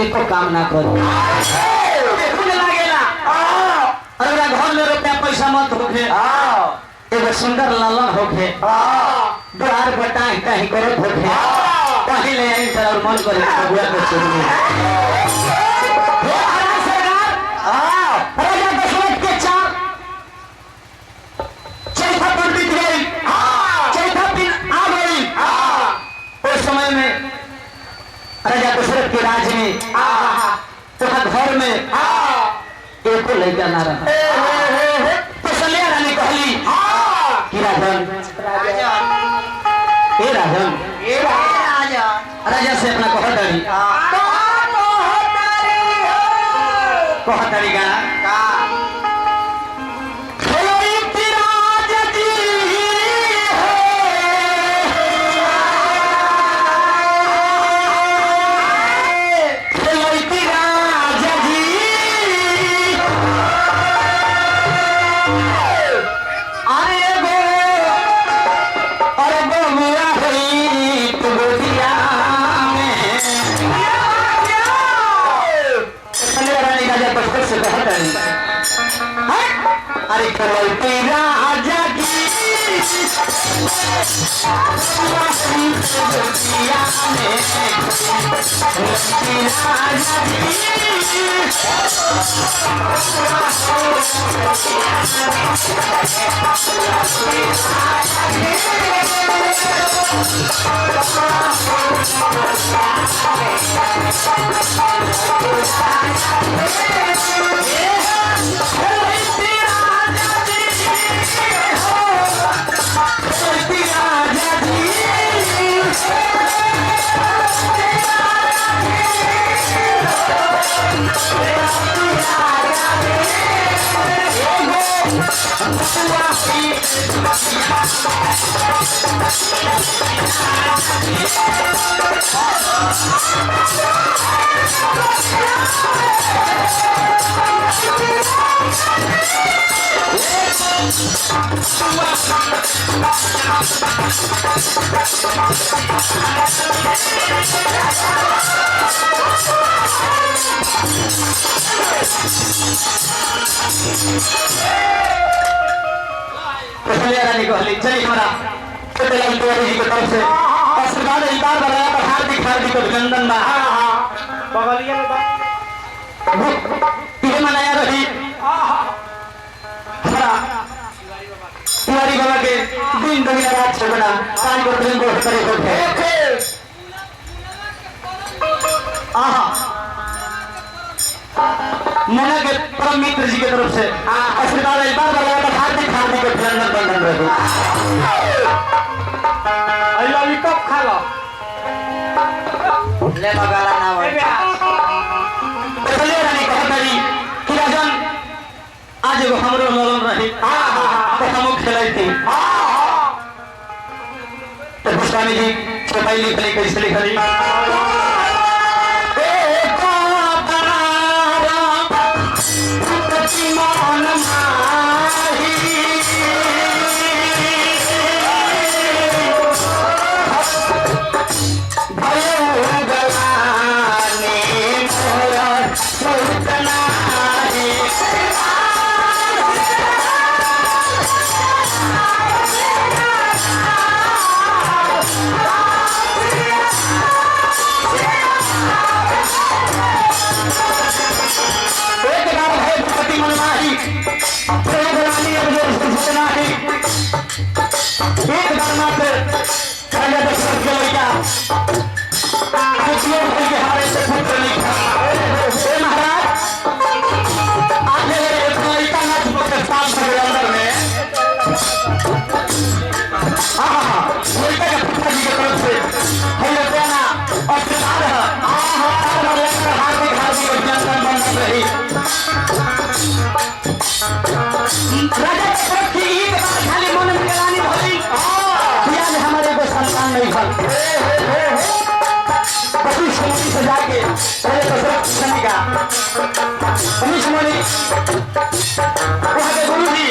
एको काम ना करो लागेला अरे घर में रुपया पैसा मत होखे एगो सुंदर लालन होखे द्वार बटाई कहीं करत होखे पहले आई तर मन करे बबुआ के सुनने राजा दशरथ के चार चौथा पंडित गई चौथा दिन आ गई उस समय में राजा दशरथ के राज में तथा घर में एको लड़का ना रहा तो सलिया रानी कहली कि राजन राजा से अपना कहतरी कहतरी गाना अरे खलौती राजा की रानी कहली चलिए हमारा छोटे लाल तिवारी जी की तरफ से आशीर्वाद इल्तार बनाया पर हार्दिक हार्दिक अभिनंदन बा बगलिया में बा ये मनाया रही हमारा तिवारी बाबा के दिन दुनिया रात छोड़ना कान को प्रेम को करे होते मोना के परम मित्र जी की तरफ से आशीर्वाद इल्तार बनाया पर हार्दिक हार्दिक अभिनंदन बंधन रहे लॉलीपॉप खा लो ले बगारा ना हो चलिए रानी कहतरी कि राजन आज एगो हमरो ललन रही तो हम खेलाई थी तो गोस्वामी जी चौपाई लिखली कैसे लिखली गुरु जी